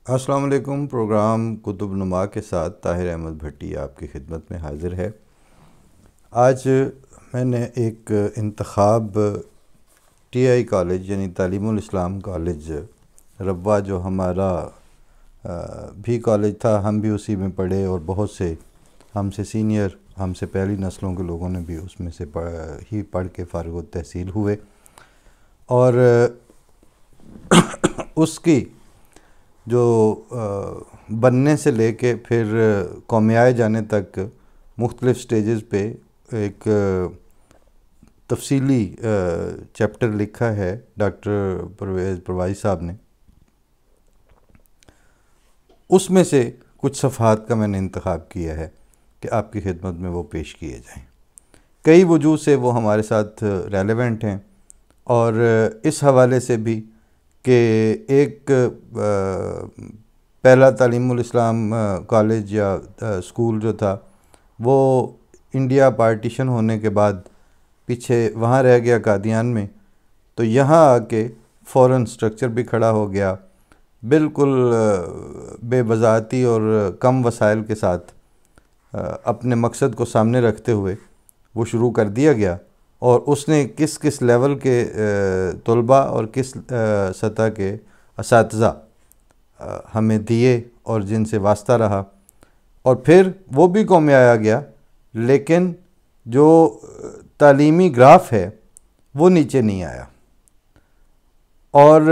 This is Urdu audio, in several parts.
السلام علیکم۔ پروگرام کتب نما کے ساتھ طاہر احمد بھٹی آپ کی خدمت میں حاضر ہے۔ آج میں نے ایک انتخاب ٹی آئی کالج یعنی تعلیم الاسلام کالج ربوہ، جو ہمارا بھی کالج تھا، ہم بھی اسی میں پڑھے اور بہت سے ہم سے سینئر، ہم سے پہلی نسلوں کے لوگوں نے بھی اس میں سے ہی پڑھ کے فارغ التحصیل ہوئے، اور اس کی جو بننے سے لے کے پھر قومیائے جانے تک مختلف سٹیجز پہ ایک تفصیلی چیپٹر لکھا ہے ڈاکٹر پرویز صاحب نے۔ اس میں سے کچھ صفحات کا میں نے انتخاب کیا ہے کہ آپ کی خدمت میں وہ پیش کیے جائیں۔ کئی وجوہ سے وہ ہمارے ساتھ ریلیونٹ ہیں، اور اس حوالے سے بھی کہ ایک پہلا تعلیم الاسلام کالج یا اسکول جو تھا وہ انڈیا پارٹیشن ہونے کے بعد پیچھے وہاں رہ گیا قادیان میں، تو یہاں آ کے فوراً سٹرکچر بھی کھڑا ہو گیا، بالکل بے وضاحتی اور کم وسائل کے ساتھ اپنے مقصد کو سامنے رکھتے ہوئے وہ شروع کر دیا گیا، اور اس نے کس کس لیول کے طلباء اور کس سطح کے اساتذہ ہمیں دیے اور جن سے واسطہ رہا، اور پھر وہ بھی قوم آیا گیا، لیکن جو تعلیمی گراف ہے وہ نیچے نہیں آیا۔ اور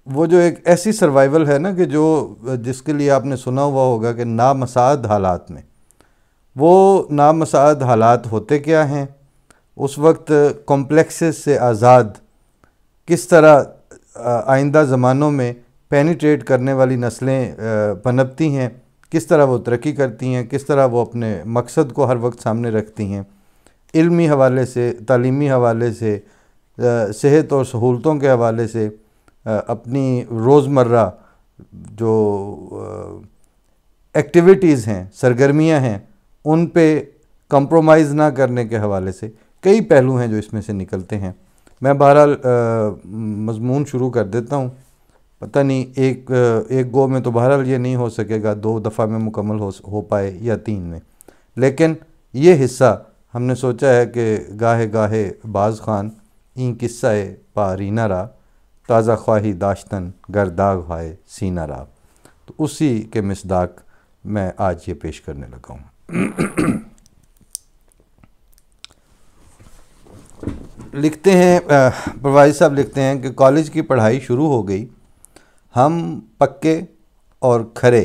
وہ جو ایک ایسی سروائیول ہے نا کہ جو جس کے لیے آپ نے سنا ہوا ہوگا کہ نامساعد حالات میں، وہ نامساعد حالات ہوتے کیا ہیں؟ اس وقت کمپلیکسز سے آزاد کس طرح آئندہ زمانوں میں پینیٹریٹ کرنے والی نسلیں پنپتی ہیں، کس طرح وہ ترقی کرتی ہیں، کس طرح وہ اپنے مقصد کو ہر وقت سامنے رکھتی ہیں، علمی حوالے سے، تعلیمی حوالے سے، صحت اور سہولتوں کے حوالے سے، اپنی روزمرہ جو ایکٹیویٹیز ہیں، سرگرمیاں ہیں، ان پہ کمپرومائز نہ کرنے کے حوالے سے کئی پہلو ہیں جو اس میں سے نکلتے ہیں۔ میں بہرحال مضمون شروع کر دیتا ہوں، پتہ نہیں ایک گو میں تو بہرحال یہ نہیں ہو سکے گا، 2 دفعہ میں مکمل ہو پائے یا 3 میں، لیکن یہ حصہ ہم نے سوچا ہے کہ گاہے گاہے باز خان این قصہ پارینہ را، تازہ خواہی داشتن گرداغ ہائے سینہ را، تو اسی کے مصداق میں آج یہ پیش کرنے لگا ہوں۔ لکھتے ہیں پرویز صاحب، لکھتے ہیں کہ کالج کی پڑھائی شروع ہو گئی، ہم پکے اور کھرے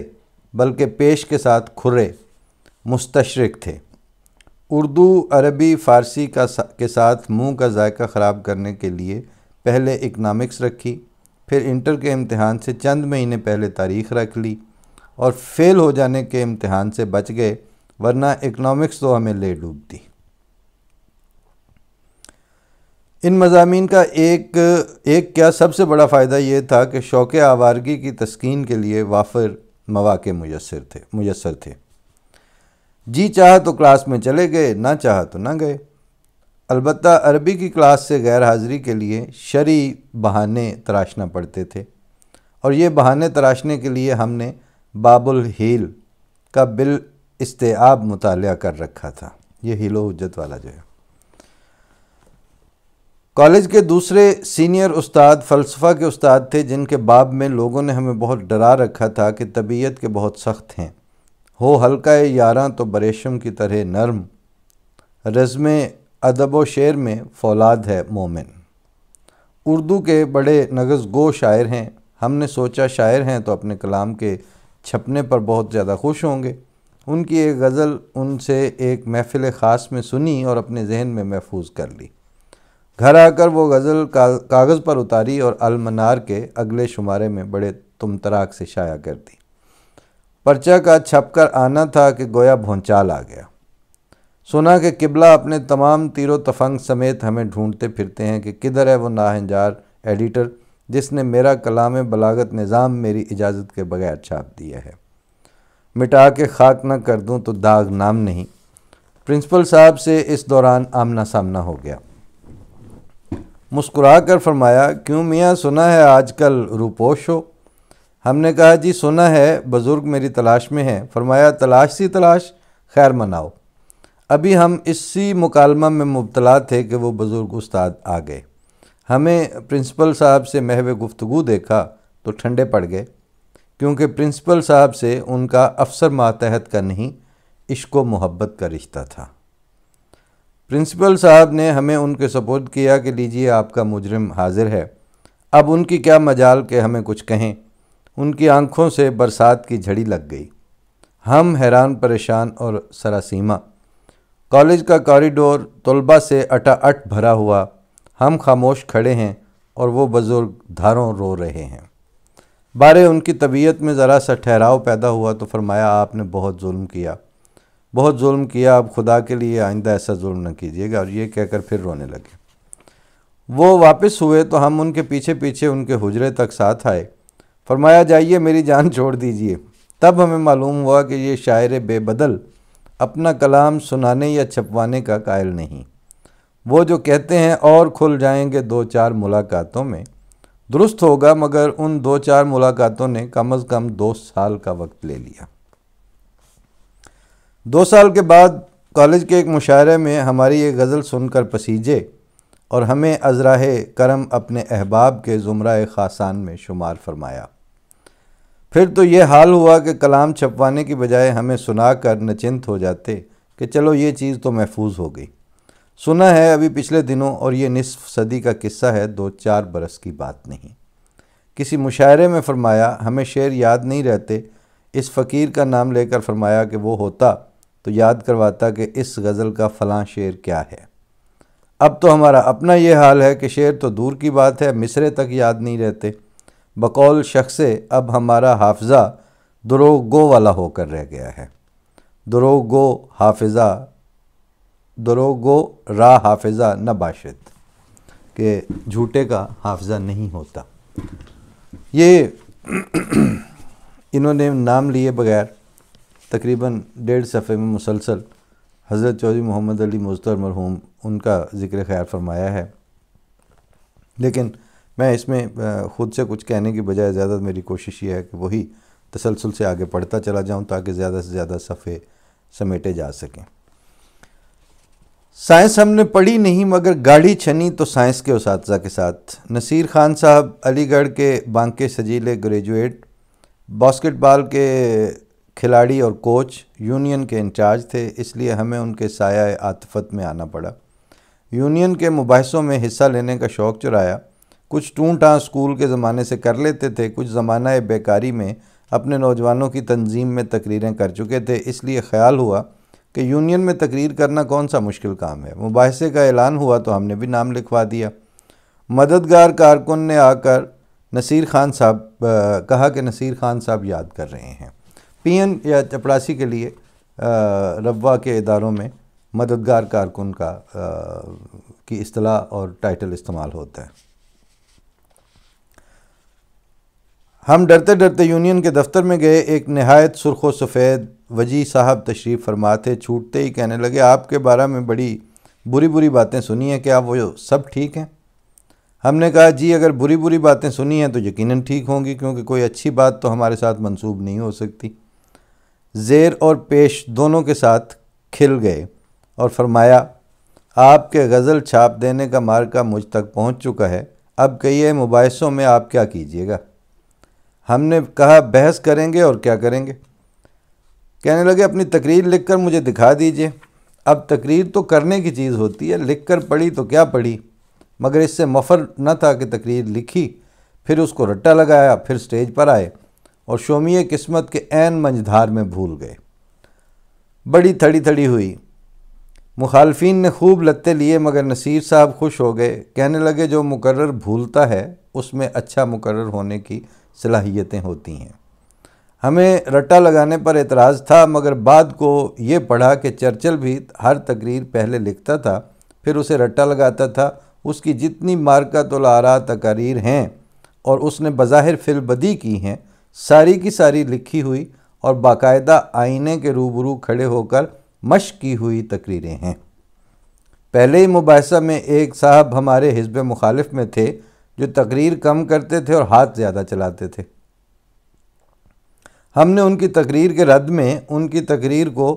بلکہ پیش کے ساتھ کھرے مستشرق تھے۔ اردو، عربی، فارسی کے ساتھ منہ کا ذائقہ خراب کرنے کے لیے پہلے اکنامکس رکھی، پھر انٹر کے امتحان سے چند مہینے پہلے تاریخ رکھ لی، اور فیل ہو جانے کے امتحان سے بچ گئے، ورنہ اکنامکس تو ہمیں لے ڈوبتی۔ ان مضامین کا ایک کیا سب سے بڑا فائدہ یہ تھا کہ شوق آوارگی کی تسکین کے لیے وافر مواقع میسر تھے۔ جی چاہا تو کلاس میں چلے گئے، نہ چاہا تو نہ گئے۔ البتہ عربی کی کلاس سے غیر حاضری کے لیے شرعی بہانے تراشنا پڑتے تھے، اور یہ بہانے تراشنے کے لیے ہم نے باب الحیل کا بالاستیعاب مطالعہ کر رکھا تھا۔ یہ حیل و حجت والا جو ہے۔ کالج کے دوسرے سینئر استاد فلسفہ کے استاد تھے، جن کے باب میں لوگوں نے ہمیں بہت ڈرا رکھا تھا کہ طبیعت کے بہت سخت ہیں، ہو حلقہ یاراں تو بریشم کی طرح نرم، رزم ادب و شعر میں فولاد ہے مومن۔ اردو کے بڑے نغز گو شاعر ہیں، ہم نے سوچا شاعر ہیں تو اپنے کلام کے چھپنے پر بہت زیادہ خوش ہوں گے۔ ان کی ایک غزل ان سے ایک محفل خاص میں سنی اور اپنے ذہن میں محفوظ کر لی۔ گھر آ کر وہ غزل کاغذ پر اتاری اور المنار کے اگلے شمارے میں بڑے تمتراک سے شائع کر دی۔ پرچہ کا چھپ کر آنا تھا کہ گویا بھونچال آ گیا۔ سنا کہ قبلہ اپنے تمام تیر و تفنگ سمیت ہمیں ڈھونڈتے پھرتے ہیں کہ کدھر ہے وہ ناہنجار ایڈیٹر جس نے میرا کلام بلاغت نظام میری اجازت کے بغیر چھاپ دیا ہے۔ مٹا کے خاک نہ کر دوں تو داغ نام نہیں۔ پرنسپل صاحب سے اس دوران آمنا سامنا ہو گیا۔ مسکرا کر فرمایا، کیوں میاں، سنا ہے آج کل روپوش ہو؟ ہم نے کہا جی سنا ہے بزرگ میری تلاش میں ہے۔ فرمایا تلاش سی تلاش، خیر مناؤ۔ ابھی ہم اسی مکالمہ میں مبتلا تھے کہ وہ بزرگ استاد آ گئے۔ ہمیں پرنسپل صاحب سے محو گفتگو دیکھا تو ٹھنڈے پڑ گئے، کیونکہ پرنسپل صاحب سے ان کا افسر ماتحت کا نہیں، عشق و محبت کا رشتہ تھا۔ پرنسپل صاحب نے ہمیں ان کے سپرد کیا کہ لیجئے آپ کا مجرم حاضر ہے۔ اب ان کی کیا مجال کہ ہمیں کچھ کہیں۔ ان کی آنکھوں سے برسات کی جھڑی لگ گئی۔ ہم حیران پریشان اور سراسیمہ۔ کالج کا کوریڈور طلباء سے اٹا اٹ بھرا ہوا، ہم خاموش کھڑے ہیں اور وہ بزرگ دھاروں رو رہے ہیں۔ بارے ان کی طبیعت میں ذرا سا ٹھہراؤ پیدا ہوا تو فرمایا آپ نے بہت ظلم کیا، بہت ظلم کیا، اب خدا کے لیے آئندہ ایسا ظلم نہ کیجیے گا، اور یہ کہہ کر پھر رونے لگے۔ وہ واپس ہوئے تو ہم ان کے پیچھے پیچھے ان کے حجرے تک ساتھ آئے۔ فرمایا جائیے میری جان چھوڑ دیجیے۔ تب ہمیں معلوم ہوا کہ یہ شاعر بے بدل اپنا کلام سنانے یا چھپوانے کا قائل نہیں۔ وہ جو کہتے ہیں اور کھل جائیں گے 2-4 ملاقاتوں میں، درست ہوگا، مگر ان 2-4 ملاقاتوں نے کم از کم 2 سال کا وقت لے لیا۔ 2 سال کے بعد کالج کے ایک مشاعرے میں ہماری یہ غزل سن کر پسیجے اور ہمیں ازراہ کرم اپنے احباب کے زمرہ خاصان میں شمار فرمایا۔ پھر تو یہ حال ہوا کہ کلام چھپوانے کی بجائے ہمیں سنا کر نچنت ہو جاتے کہ چلو یہ چیز تو محفوظ ہو گئی۔ سنا ہے ابھی پچھلے دنوں، اور یہ نصف صدی کا قصہ ہے، 2-4 برس کی بات نہیں۔ کسی مشاعرے میں فرمایا، ہمیں شعر یاد نہیں رہتے، اس فقیر کا نام لے کر فرمایا کہ وہ ہوتا تو یاد کرواتا کہ اس غزل کا فلاں شعر کیا ہے۔ اب تو ہمارا اپنا یہ حال ہے کہ شعر تو دور کی بات ہے، مصرے تک یاد نہیں رہتے۔ بقول شخص اب ہمارا حافظہ دروغ گو والا ہو کر رہ گیا ہے۔ دروغ گو حافظہ، دروغ گو را حافظہ نہ باشد، کہ جھوٹے کا حافظہ نہیں ہوتا۔ یہ انہوں نے نام لیے بغیر تقریباً 1.5 صفحے میں مسلسل حضرت چودھری محمد علی مظفر مرحوم ان کا ذکر خیر فرمایا ہے، لیکن میں اس میں خود سے کچھ کہنے کی بجائے زیادہ میری کوشش یہ ہے کہ وہی تسلسل سے آگے پڑھتا چلا جاؤں تاکہ زیادہ سے زیادہ صفحے سمیٹے جا سکیں۔ سائنس ہم نے پڑھی نہیں مگر گاڑی چھنی تو سائنس کے اساتذہ کے ساتھ۔ نصیر خان صاحب علی گڑھ کے بانکے سجیلے گریجویٹ، باسکٹ بال کے کھلاڑی اور کوچ، یونین کے انچارج تھے، اس لیے ہمیں ان کے سایہ عاطفت میں آنا پڑا۔ یونین کے مباحثوں میں حصہ لینے کا شوق چرایا۔ کچھ ٹوں ٹاں اسکول کے زمانے سے کر لیتے تھے، کچھ زمانہ بیکاری میں اپنے نوجوانوں کی تنظیم میں تقریریں کر چکے تھے، اس لیے خیال ہوا کہ یونین میں تقریر کرنا کون سا مشکل کام ہے۔ مباحثے کا اعلان ہوا تو ہم نے بھی نام لکھوا دیا۔ مددگار کارکن نے آ کر نصیر خان صاحب کہا کہ نصیر خان صاحب یاد کر رہے ہیں۔ پی این یا چپڑاسی کے لیے ربوہ کے اداروں میں مددگار کارکن کی اصطلاح اور ٹائٹل استعمال ہوتا ہے۔ ہم ڈرتے ڈرتے یونین کے دفتر میں گئے۔ ایک نہایت سرخ و سفید وجی صاحب تشریف فرما تھے۔ چھوٹتے ہی کہنے لگے، آپ کے بارے میں بڑی بری باتیں سنی ہیں، کیا وہ سب ٹھیک ہیں؟ ہم نے کہا جی اگر بری باتیں سنی ہیں تو یقیناً ٹھیک ہوں گی، کیونکہ کوئی اچھی بات تو ہمارے ساتھ منسوب نہیں ہو سکتی۔ زیر اور پیش دونوں کے ساتھ کھل گئے اور فرمایا، آپ کے غزل چھاپ دینے کا مارکہ مجھ تک پہنچ چکا ہے، اب کہیے مباحثوں میں آپ کیا کیجیے گا؟ ہم نے کہا بحث کریں گے، اور کیا کریں گے؟ کہنے لگے اپنی تقریر لکھ کر مجھے دکھا دیجئے۔ اب تقریر تو کرنے کی چیز ہوتی ہے، لکھ کر پڑھی تو کیا پڑھی، مگر اس سے مفر نہ تھا کہ تقریر لکھی، پھر اس کو رٹا لگایا، پھر سٹیج پر آئے اور شومیہ قسمت کے عین منجدھار میں بھول گئے۔ بڑی تھڑی تھڑی ہوئی، مخالفین نے خوب لتے لیے، مگر نصیر صاحب خوش ہو گئے۔ کہنے لگے جو مقرر بھولتا ہے اس میں اچھا مقرر ہونے کی صلاحیتیں ہوتی ہیں۔ ہمیں رٹا لگانے پر اعتراض تھا، مگر بعد کو یہ پڑھا کہ چرچل بھی ہر تقریر پہلے لکھتا تھا، پھر اسے رٹا لگاتا تھا۔ اس کی جتنی مارکۃ الآراء تقاریر ہیں اور اس نے بظاہر فی البدی کی ہیں، ساری کی ساری لکھی ہوئی اور باقاعدہ آئینے کے روبرو کھڑے ہو کر مشق کی ہوئی تقریریں ہیں۔ پہلے ہی مباحثہ میں ایک صاحب ہمارے حزب مخالف میں تھے جو تقریر کم کرتے تھے اور ہاتھ زیادہ چلاتے تھے۔ ہم نے ان کی تقریر کے رد میں ان کی تقریر کو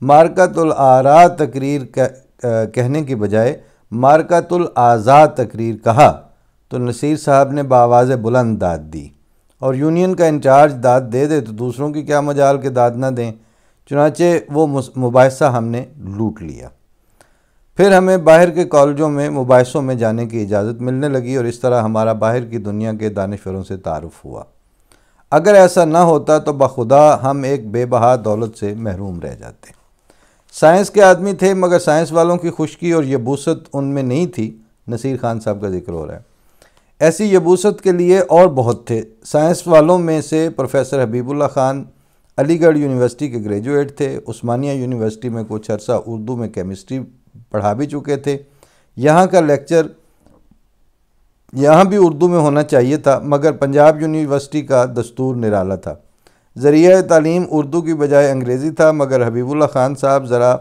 مارکۃ الآراء تقریر کہنے کی بجائے مارکۃ الآزاد تقریر کہا تو نصیر صاحب نے بآواز بلند داد دی، اور یونین کا انچارج داد دے دے تو دوسروں کی کیا مجال کہ داد نہ دیں۔ چنانچہ وہ مباحثہ ہم نے لوٹ لیا۔ پھر ہمیں باہر کے کالجوں میں مباحثوں میں جانے کی اجازت ملنے لگی، اور اس طرح ہمارا باہر کی دنیا کے دانشوروں سے تعارف ہوا۔ اگر ایسا نہ ہوتا تو بخدا ہم ایک بے بہا دولت سے محروم رہ جاتے۔ سائنس کے آدمی تھے، مگر سائنس والوں کی خشکی اور یبوست ان میں نہیں تھی۔ نصیر خان صاحب کا ذکر ہو رہا ہے۔ ایسی یبوست کے لیے اور بہت تھے۔ سائنس والوں میں سے پروفیسر حبیب اللہ خان علی گڑھ یونیورسٹی کے گریجویٹ تھے، عثمانیہ یونیورسٹی میں کچھ عرصہ اردو میں کیمسٹری پڑھا بھی چکے تھے۔ یہاں کا لیکچر یہاں بھی اردو میں ہونا چاہیے تھا، مگر پنجاب یونیورسٹی کا دستور نرالا تھا۔ ذریعہ تعلیم اردو کی بجائے انگریزی تھا، مگر حبیب اللہ خان صاحب ذرا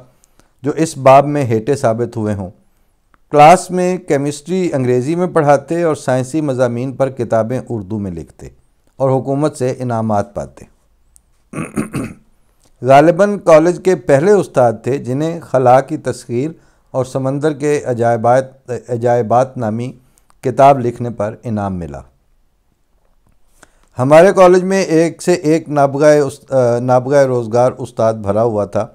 جو اس باب میں ہیٹے ثابت ہوئے ہوں، کلاس میں کیمسٹری انگریزی میں پڑھاتے اور سائنسی مضامین پر کتابیں اردو میں لکھتے اور حکومت سے انعامات پاتے۔ غالباً کالج کے پہلے استاد تھے جنہیں خلا کی تسخیر اور سمندر کے عجائبات نامی کتاب لکھنے پر انعام ملا۔ ہمارے کالج میں ایک سے ایک نابغہ روزگار استاد بھرا ہوا تھا،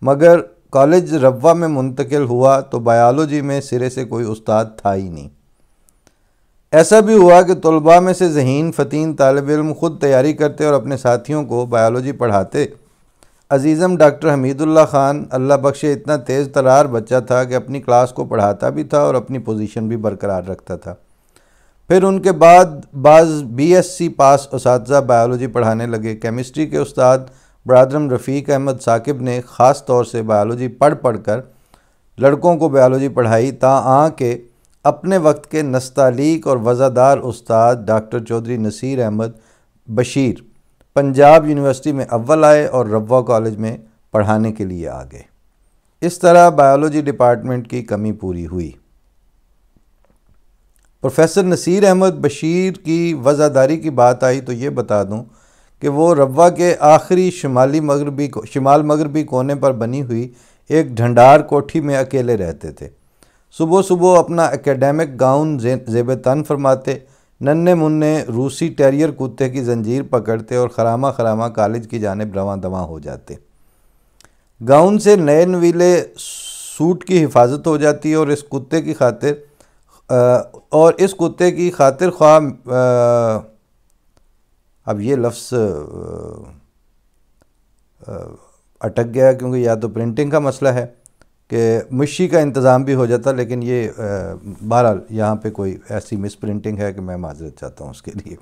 مگر کالج روا میں منتقل ہوا تو بایولوجی میں سرے سے کوئی استاد تھا ہی نہیں۔ ایسا بھی ہوا کہ طلباء میں سے ذہین فتین طالب علم خود تیاری کرتے اور اپنے ساتھیوں کو بایولوجی پڑھاتے۔ عزیزم ڈاکٹر حمید اللہ خان اللہ بخشے اتنا تیز ترار بچہ تھا کہ اپنی کلاس کو پڑھاتا بھی تھا اور اپنی پوزیشن بھی برقرار رکھتا تھا۔ پھر ان کے بعد بعض BSc پاس اساتذہ بایولوجی پڑھانے لگے۔ کیمسٹری کے استاد برادرم رفیق احمد ثاقب نے خاص طور سے بایولوجی پڑھ کر لڑکوں کو بایولوجی پڑھائی، تاں کہ اپنے وقت کے نستعلیق اور وزادار استاد ڈاکٹر چودھری نصیر احمد بشیر پنجاب یونیورسٹی میں اول آئے اور روا کالج میں پڑھانے کے لیے آ گئے۔ اس طرح بایولوجی ڈپارٹمنٹ کی کمی پوری ہوئی۔ پروفیسر نصیر احمد بشیر کی وزاداری کی بات آئی تو یہ بتا دوں کہ وہ روا کے آخری شمال مغربی کونے پر بنی ہوئی ایک ڈھنڈار کوٹھی میں اکیلے رہتے تھے۔ صبح صبح اپنا اکیڈیمک گاؤن زیب تن فرماتے، ننھے منھے روسی ٹیریئر کتے کی زنجیر پکڑتے اور خرامہ کالج کی جانب رواں دواں ہو جاتے۔ گاؤن سے نئے نویلے سوٹ کی حفاظت ہو جاتی اور اس کتے کی خاطر خواہ اب یہ لفظ اٹک گیا کیونکہ یا تو پرنٹنگ کا مسئلہ ہے کہ مشی کا انتظام بھی ہو جاتا، لیکن یہ بہرحال یہاں پہ کوئی ایسی مس پرنٹنگ ہے کہ میں معذرت چاہتا ہوں اس کے لیے۔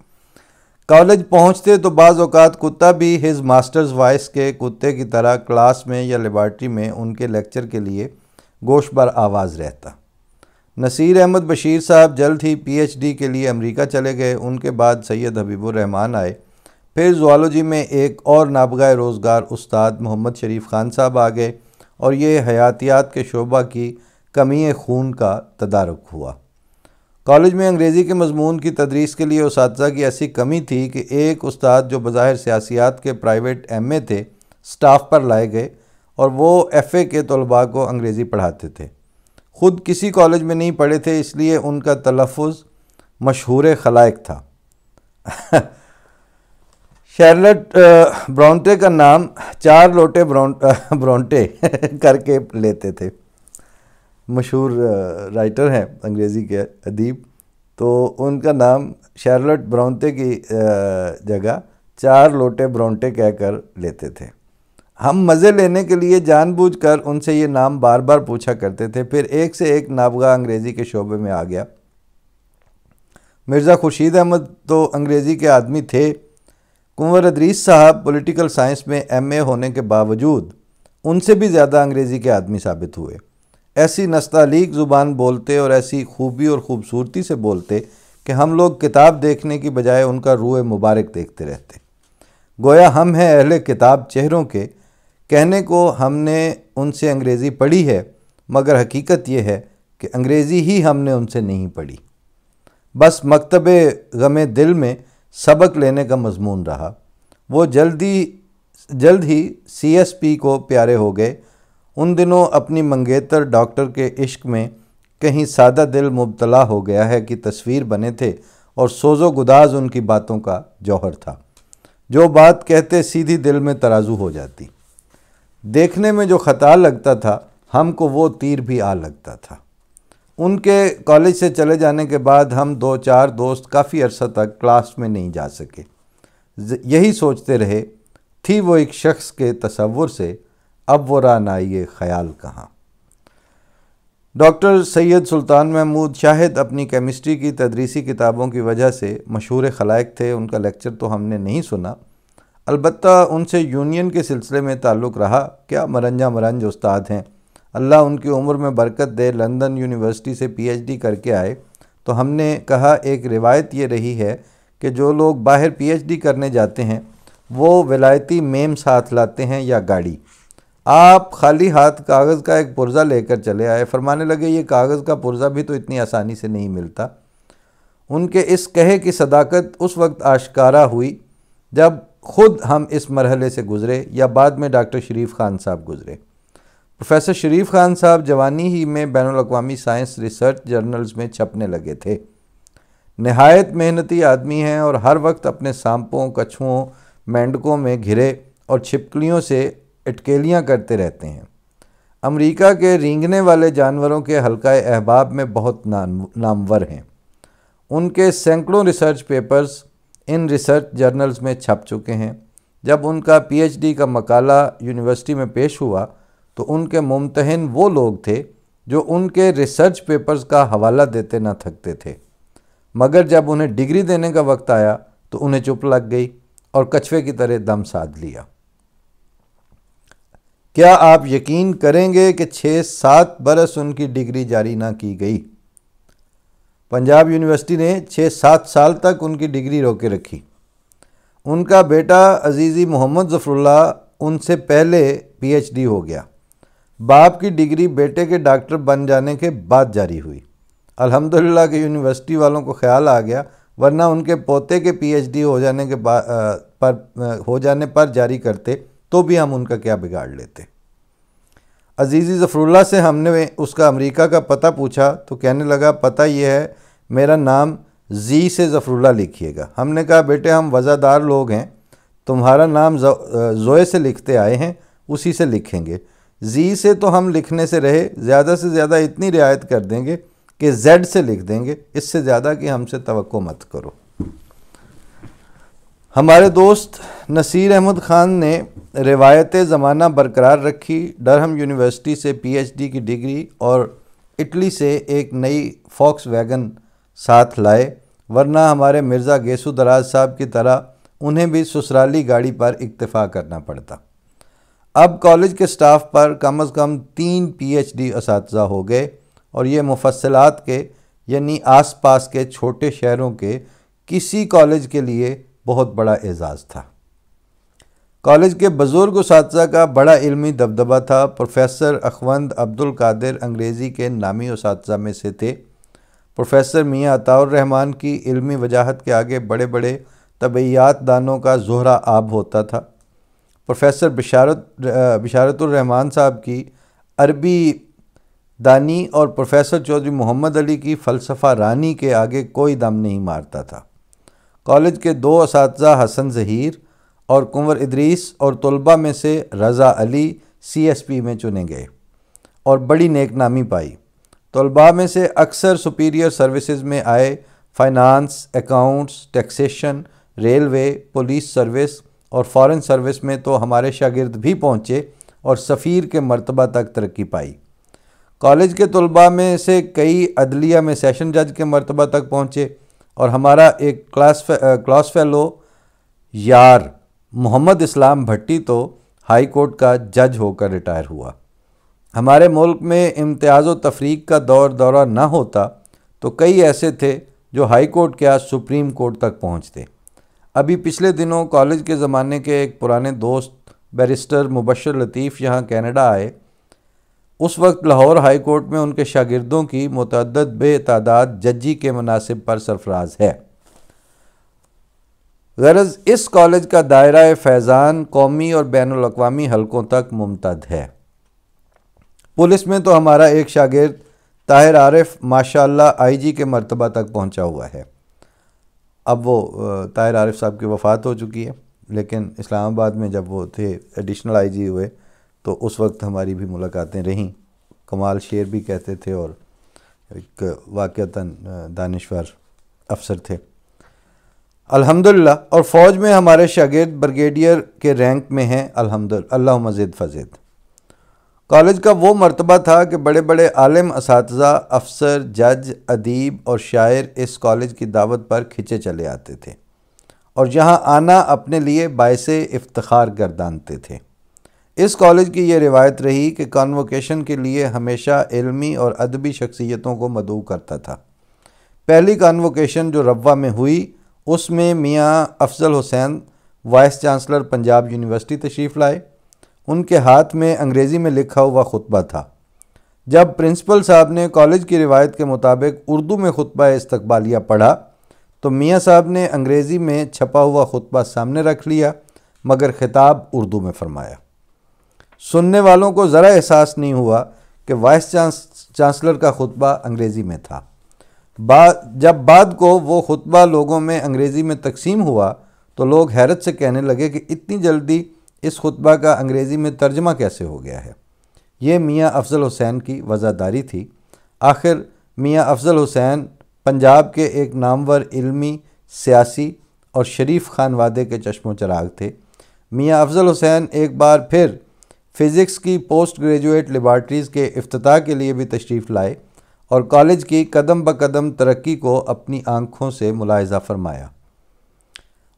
کالج پہنچتے تو بعض اوقات کتا بھی ہز ماسٹرز وائس کے کتے کی طرح کلاس میں یا لیبارٹری میں ان کے لیکچر کے لیے گوش بر آواز رہتا۔ نصیر احمد بشیر صاحب جلد ہی PhD کے لیے امریکہ چلے گئے۔ ان کے بعد سید حبیب الرحمان آئے۔ پھر زوالوجی میں ایک اور نابغہ روزگار استاد محمد شریف خان صاحب آ گئے اور یہ حیاتیات کے شعبہ کی کمی خون کا تدارک ہوا۔ کالج میں انگریزی کے مضمون کی تدریس کے لیے اساتذہ کی ایسی کمی تھی کہ ایک استاد جو بظاہر سیاسیات کے پرائیویٹ MA تھے سٹاف پر لائے گئے اور وہ FA کے طلباء کو انگریزی پڑھاتے تھے۔ خود کسی کالج میں نہیں پڑھے تھے، اس لیے ان کا تلفظ مشہور خلائق تھا۔ شارلٹ برونٹے کا نام 4 لوٹے برونٹے کر کے لیتے تھے۔ مشہور رائٹر ہیں انگریزی کے ادیب، تو ان کا نام شارلٹ برونٹے کی جگہ 4 لوٹے برونٹے کہہ کر لیتے تھے۔ ہم مزے لینے کے لیے جان بوجھ کر ان سے یہ نام بار بار پوچھا کرتے تھے۔ پھر ایک سے ایک نابغہ انگریزی کے شعبے میں آ گیا۔ مرزا خورشید احمد تو انگریزی کے آدمی تھے۔ کنور ادریس صاحب پولیٹیکل سائنس میں MA ہونے کے باوجود ان سے بھی زیادہ انگریزی کے آدمی ثابت ہوئے۔ ایسی نستعلیق زبان بولتے اور ایسی خوبی اور خوبصورتی سے بولتے کہ ہم لوگ کتاب دیکھنے کی بجائے ان کا روح مبارک دیکھتے رہتے۔ گویا ہم ہیں اہل کتاب چہروں کے، کہنے کو ہم نے ان سے انگریزی پڑھی ہے، مگر حقیقت یہ ہے کہ انگریزی ہی ہم نے ان سے نہیں پڑھی۔ بس مکتب غم دل میں سبق لینے کا مضمون رہا۔ وہ جلد ہی سی ایس پی کو پیارے ہو گئے۔ ان دنوں اپنی منگیتر ڈاکٹر کے عشق میں کہیں سادہ دل مبتلا ہو گیا ہے کہ تصویر بنے تھے، اور سوز و گداز ان کی باتوں کا جوہر تھا۔ جو بات کہتے سیدھی دل میں ترازو ہو جاتی۔ دیکھنے میں جو خطا لگتا تھا، ہم کو وہ تیر بھی آ لگتا تھا۔ ان کے کالج سے چلے جانے کے بعد ہم 2-4 دوست کافی عرصہ تک کلاس میں نہیں جا سکے۔ یہی سوچتے رہے، تھی وہ ایک شخص کے تصور سے، اب وہ رعنائی خیال کہاں۔ ڈاکٹر سید سلطان محمود شاہد اپنی کیمسٹری کی تدریسی کتابوں کی وجہ سے مشہور خلائق تھے۔ ان کا لیکچر تو ہم نے نہیں سنا، البتہ ان سے یونین کے سلسلے میں تعلق رہا۔ کیا مرنج استاد ہیں، اللہ ان کی عمر میں برکت دے۔ لندن یونیورسٹی سے پی ایچ ڈی کر کے آئے تو ہم نے کہا ایک روایت یہ رہی ہے کہ جو لوگ باہر پی ایچ ڈی کرنے جاتے ہیں وہ ولایتی میم ساتھ لاتے ہیں یا گاڑی۔ آپ خالی ہاتھ کاغذ کا ایک پرزہ لے کر چلے آئے۔ فرمانے لگے یہ کاغذ کا پرزہ بھی تو اتنی آسانی سے نہیں ملتا۔ ان کے اس کہے کی صداقت اس وقت آشکارا ہوئی جب خود ہم اس مرحلے سے گزرے، یا بعد میں ڈاکٹر شریف خان صاحب گزرے۔ پروفیسر شریف خان صاحب جوانی ہی میں بین الاقوامی سائنس ریسرچ جرنلز میں چھپنے لگے تھے۔ نہایت محنتی آدمی ہیں اور ہر وقت اپنے سانپوں، کچھوؤں، مینڈکوں میں گھرے اور چھپکلیوں سے اٹکیلیاں کرتے رہتے ہیں۔ امریکہ کے رینگنے والے جانوروں کے حلقہ احباب میں بہت نامور ہیں۔ ان کے سینکڑوں research papers in research journals میں چھپ چکے ہیں۔ جب ان کا پی ایچ ڈی کا مقالہ یونیورسٹی میں پیش ہوا تو ان کے ممتحن وہ لوگ تھے جو ان کے ریسرچ پیپرز کا حوالہ دیتے نہ تھکتے تھے، مگر جب انہیں ڈگری دینے کا وقت آیا تو انہیں چپ لگ گئی اور کچھوے کی طرح دم سادھ لیا۔ کیا آپ یقین کریں گے کہ 6-7 برس ان کی ڈگری جاری نہ کی گئی؟ پنجاب یونیورسٹی نے 6-7 سال تک ان کی ڈگری روکے رکھی۔ ان کا بیٹا عزیزی محمد ظفر اللہ ان سے پہلے پی ایچ ڈی ہو گیا۔ باپ کی ڈگری بیٹے کے ڈاکٹر بن جانے کے بعد جاری ہوئی۔ الحمدللہ کہ یونیورسٹی والوں کو خیال آ گیا، ورنہ ان کے پوتے کے پی ایچ ڈی ہو جانے پر جاری کرتے تو بھی ہم ان کا کیا بگاڑ لیتے۔ عزیزی ظفر اللہ سے ہم نے اس کا امریکہ کا پتہ پوچھا تو کہنے لگا پتہ یہ ہے، میرا نام زی سے ظفر اللہ لکھیے گا۔ ہم نے کہا بیٹے ہم وزادار لوگ ہیں، تمہارا نام زوئے سے لکھتے آئے ہیں، اسی سے لکھیں گے۔ زی سے تو ہم لکھنے سے رہے، زیادہ سے زیادہ اتنی رعایت کر دیں گے کہ زیڈ سے لکھ دیں گے، اس سے زیادہ کہ ہم سے توقع مت کرو۔ ہمارے دوست نصیر احمد خان نے روایت زمانہ برقرار رکھی، ڈرہم یونیورسٹی سے پی ایچ ڈی کی ڈگری اور اٹلی سے ایک نئی فوکس ویگن ساتھ لائے، ورنہ ہمارے مرزا گیسو دراز صاحب کی طرح انہیں بھی سسرالی گاڑی پر اکتفا کرنا پڑتا۔ اب کالج کے سٹاف پر کم از کم 3 پی ایچ ڈی اساتذہ ہو گئے، اور یہ مفصلات کے یعنی آس پاس کے چھوٹے شہروں کے کسی کالج کے لیے بہت بڑا اعزاز تھا۔ کالج کے بزرگ اساتذہ کا بڑا علمی دبدبہ تھا۔ پروفیسر اخوند عبد القادر انگریزی کے نامی اساتذہ میں سے تھے۔ پروفیسر میاں عطاء الرحمن کی علمی وجاہت کے آگے بڑے بڑے طبعیات دانوں کا زہرہ آب ہوتا تھا۔ پروفیسر بشارت الرحمن صاحب کی عربی دانی اور پروفیسر چودھری محمد علی کی فلسفہ رانی کے آگے کوئی دم نہیں مارتا تھا۔ کالج کے 2 اساتذہ حسن ظہیر اور کنور ادریس اور طلباء میں سے رضا علی سی ایس پی میں چنے گئے اور بڑی نیک نامی پائی۔ طلباء میں سے اکثر سپیریئر سروسز میں آئے، finance, accounts, taxation, railway, police service اور فارن سروس میں تو ہمارے شاگرد بھی پہنچے اور سفیر کے مرتبہ تک ترقی پائی۔ کالج کے طلباء میں سے کئی عدلیہ میں سیشن جج کے مرتبہ تک پہنچے، اور ہمارا ایک کلاس فیلو یار محمد اسلام بھٹی تو ہائی کورٹ کا جج ہو کر ریٹائر ہوا۔ ہمارے ملک میں امتیاز و تفریق کا دورہ نہ ہوتا تو کئی ایسے تھے جو ہائی کورٹ کیا سپریم کورٹ تک پہنچتے۔ ابھی پچھلے دنوں کالج کے زمانے کے ایک پرانے دوست بیرسٹر مبشر لطیف یہاں کینیڈا آئے۔ اس وقت لاہور ہائی کورٹ میں ان کے شاگردوں کی متعدد بے تعداد ججی کے مناصب پر سرفراز ہے۔ غرض اس کالج کا دائرہ فیضان قومی اور بین الاقوامی حلقوں تک ممتد ہے۔ پولیس میں تو ہمارا ایک شاگرد طاہر عارف ماشاءاللہ آئی جی کے مرتبہ تک پہنچا ہوا ہے۔ اب وہ طاہر عارف صاحب کی وفات ہو چکی ہے، لیکن اسلام آباد میں جب وہ تھے ایڈیشنل آئی جی ہوئے تو اس وقت ہماری بھی ملاقاتیں رہیں۔ کمال شیر بھی کہتے تھے اور ایک واقعتاً دانشور افسر تھے الحمدللہ، اور فوج میں ہمارے شاگرد بریگیڈیئر کے رینک میں ہیں الحمدللہ، اللہم زد فزد۔ کالج کا وہ مرتبہ تھا کہ بڑے بڑے عالم اساتذہ، افسر، جج، ادیب اور شاعر اس کالج کی دعوت پر کھنچے چلے آتے تھے اور یہاں آنا اپنے لیے باعث افتخار گردانتے تھے۔ اس کالج کی یہ روایت رہی کہ کانووکیشن کے لیے ہمیشہ علمی اور ادبی شخصیتوں کو مدعو کرتا تھا۔ پہلی کانووکیشن جو روا میں ہوئی اس میں میاں افضل حسین وائس چانسلر پنجاب یونیورسٹی تشریف لائے۔ ان کے ہاتھ میں انگریزی میں لکھا ہوا خطبہ تھا۔ جب پرنسپل صاحب نے کالج کی روایت کے مطابق اردو میں خطبہ استقبالیہ پڑھا تو میاں صاحب نے انگریزی میں چھپا ہوا خطبہ سامنے رکھ لیا، مگر خطاب اردو میں فرمایا۔ سننے والوں کو ذرا احساس نہیں ہوا کہ وائس چانسلر کا خطبہ انگریزی میں تھا۔ جب بعد کو وہ خطبہ لوگوں میں انگریزی میں تقسیم ہوا تو لوگ حیرت سے کہنے لگے کہ اتنی جلدی اس خطبہ کا انگریزی میں ترجمہ کیسے ہو گیا ہے۔ یہ میاں افضل حسین کی وزاداری تھی۔ آخر میاں افضل حسین پنجاب کے ایک نامور علمی، سیاسی اور شریف خانوادے کے چشم و چراغ تھے۔ میاں افضل حسین ایک بار پھر فزکس کی پوسٹ گریجویٹ لیبارٹریز کے افتتاح کے لیے بھی تشریف لائے اور کالج کی قدم بقدم ترقی کو اپنی آنکھوں سے ملاحظہ فرمایا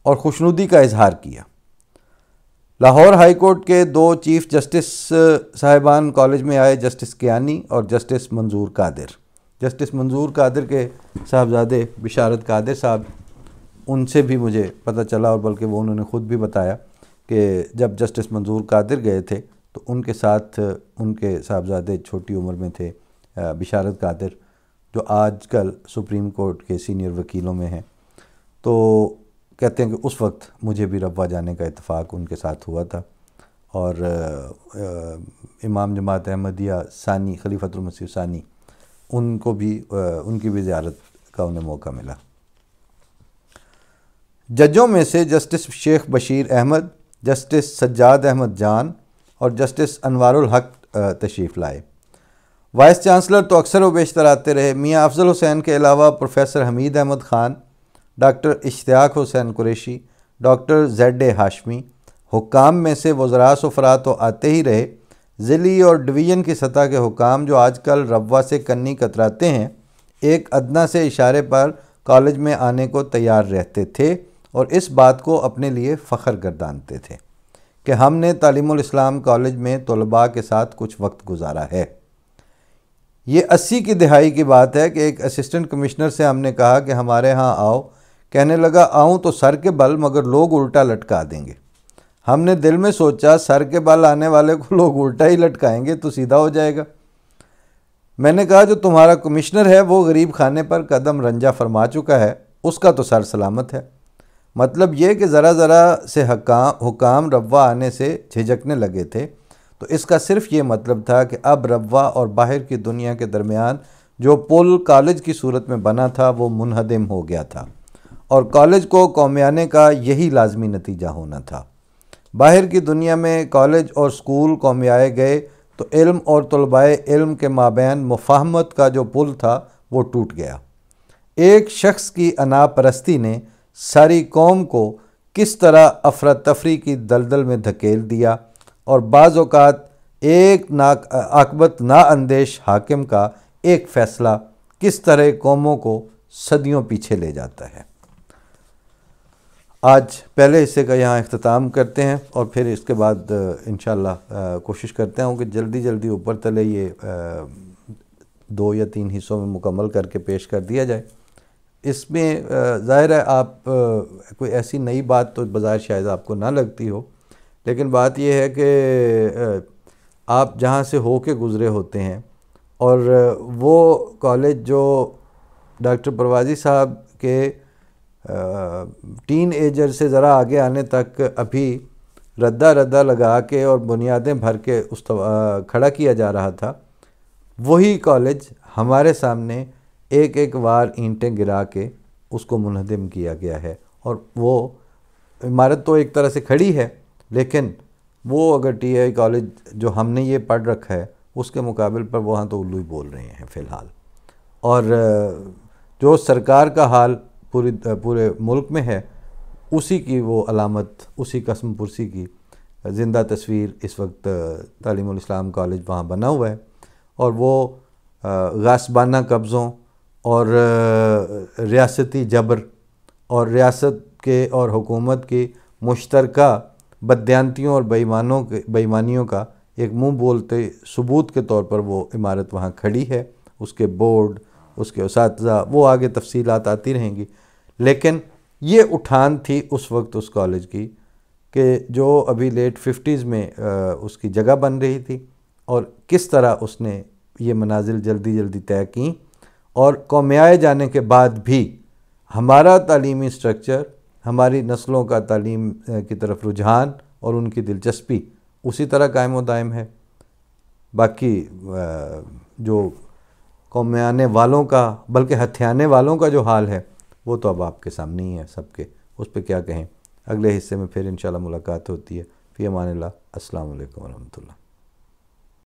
اور خوشنودی کا اظہار کیا۔ لاہور ہائی کورٹ کے 2 چیف جسٹس صاحبان کالج میں آئے، جسٹس کیانی اور جسٹس منظور قادر۔ جسٹس منظور قادر کے صاحبزادے بشارت قادر صاحب، ان سے بھی مجھے پتہ چلا، اور بلکہ وہ انہوں نے خود بھی بتایا کہ جب جسٹس منظور قادر گئے تھے تو ان کے ساتھ ان کے صاحبزادے چھوٹی عمر میں تھے، بشارت قادر، جو آج کل سپریم کورٹ کے سینئر وکیلوں میں ہیں۔ تو کہتے ہیں کہ اس وقت مجھے بھی روا جانے کا اتفاق ان کے ساتھ ہوا تھا، اور امام جماعت احمدیہ ثانی خلیفۃ المسیح ثانی، ان کو بھی ان کی بھی زیارت کا انہیں موقع ملا۔ ججوں میں سے جسٹس شیخ بشیر احمد، جسٹس سجاد احمد جان اور جسٹس انوار الحق تشریف لائے۔ وائس چانسلر تو اکثر و بیشتر آتے رہے۔ میاں افضل حسین کے علاوہ professor Hamid Ahmad Khan, doctor Ishtiaq Hussain Qureshi, doctor Z A Hashmi, حکام میں سے وزراء سفراء تو آتے ہی رہے۔ ضلعی اور ڈویژن کی سطح کے حکام جو آج کل روا سے کنی کتراتے ہیں، ایک ادنیٰ سے اشارے پر کالج میں آنے کو تیار رہتے تھے اور اس بات کو اپنے لیے فخر گردانتے تھے کہ ہم نے تعلیم الاسلام کالج میں طلباء کے ساتھ کچھ وقت گزارا ہے۔ یہ 80 کی دہائی کی بات ہے کہ ایک اسسٹنٹ کمشنر سے ہم نے کہا کہ ہمارے ہاں آؤ، کہنے لگا آؤں تو سر کے بل، مگر لوگ الٹا لٹکا دیں گے۔ ہم نے دل میں سوچا سر کے بل آنے والے کو لوگ الٹا ہی لٹکائیں گے تو سیدھا ہو جائے گا۔ میں نے کہا جو تمہارا کمشنر ہے وہ غریب خانے پر قدم رنجہ فرما چکا ہے، اس کا تو سر سلامت ہے۔ مطلب یہ کہ ذرا سے حکام روا آنے سے جھجکنے لگے تھے، تو اس کا صرف یہ مطلب تھا کہ اب روا اور باہر کی دنیا کے درمیان جو پل کالج کی صورت میں بنا تھا وہ منہدم ہو گیا تھا، اور کالج کو قومیانے کا یہی لازمی نتیجہ ہونا تھا۔ باہر کی دنیا میں کالج اور سکول قومیائے گئے تو علم اور طلباء علم کے مابین مفاہمت کا جو پل تھا وہ ٹوٹ گیا۔ ایک شخص کی انا پرستی نے ساری قوم کو کس طرح افراتفری کی دلدل میں دھکیل دیا، اور بعض اوقات ایک عاقبت نااندیش حاکم کا ایک فیصلہ کس طرح قوموں کو صدیوں پیچھے لے جاتا ہے۔ آج پہلے حصے کا یہاں اختتام کرتے ہیں اور پھر اس کے بعد انشاءاللہ کوشش کرتے ہوں کہ جلدی اوپر تلے یہ 2 یا 3 حصوں میں مکمل کر کے پیش کر دیا جائے۔ اس میں ظاہر ہے آپ کوئی ایسی نئی بات تو بظاہر شاید آپ کو نہ لگتی ہو، لیکن بات یہ ہے کہ آپ جہاں سے ہو کے گزرے ہوتے ہیں، اور وہ کالج جو ڈاکٹر پروازی صاحب کے ٹین ایجر سے ذرا آگے آنے تک ابھی ردہ لگا کے اور بنیادیں بھر کے کھڑا کیا جا رہا تھا، وہی کالج ہمارے سامنے ایک وار اینٹیں گرا کے اس کو منہدم کیا گیا ہے، اور وہ عمارت تو ایک طرح سے کھڑی ہے، لیکن وہ اگر ٹی آئی کالج جو ہم نے یہ پڑھ رکھا ہے اس کے مقابل پر وہاں تو اردو ہی بول رہے ہیں فی الحال. اور جو سرکار کا حال پورے ملک میں ہے، اسی کی وہ علامت، اسی قسم پرسی کی زندہ تصویر اس وقت تعلیم الاسلام کالج وہاں بنا ہوا ہے. اور وہ غاصبانہ قبضوں اور ریاستی جبر اور ریاست کے اور حکومت کی مشترکہ بددیانتیوں اور بےایمانیوں کا ایک منہ بولتے ثبوت کے طور پر وہ عمارت وہاں کھڑی ہے. اس کے بورڈ، اس کے اساتذہ، وہ آگے تفصیلات آتی رہیں گی، لیکن یہ اٹھان تھی اس وقت اس کالج کی کہ جو ابھی لیٹ 50s میں اس کی جگہ بن رہی تھی، اور کس طرح اس نے یہ منازل جلدی طے کیں، اور قومیائے جانے کے بعد بھی ہمارا تعلیمی سٹرکچر، ہماری نسلوں کا تعلیم کی طرف رجحان اور ان کی دلچسپی اسی طرح قائم و دائم ہے. باقی جو قومیانے والوں کا، بلکہ ہتھیانے والوں کا جو حال ہے وہ تو اب آپ کے سامنے ہی ہے سب کے، اس پہ کیا کہیں. اگلے حصے میں پھر انشاءاللہ ملاقات ہوتی ہے. فی امان اللہ. السلام علیکم ورحمۃ اللہ.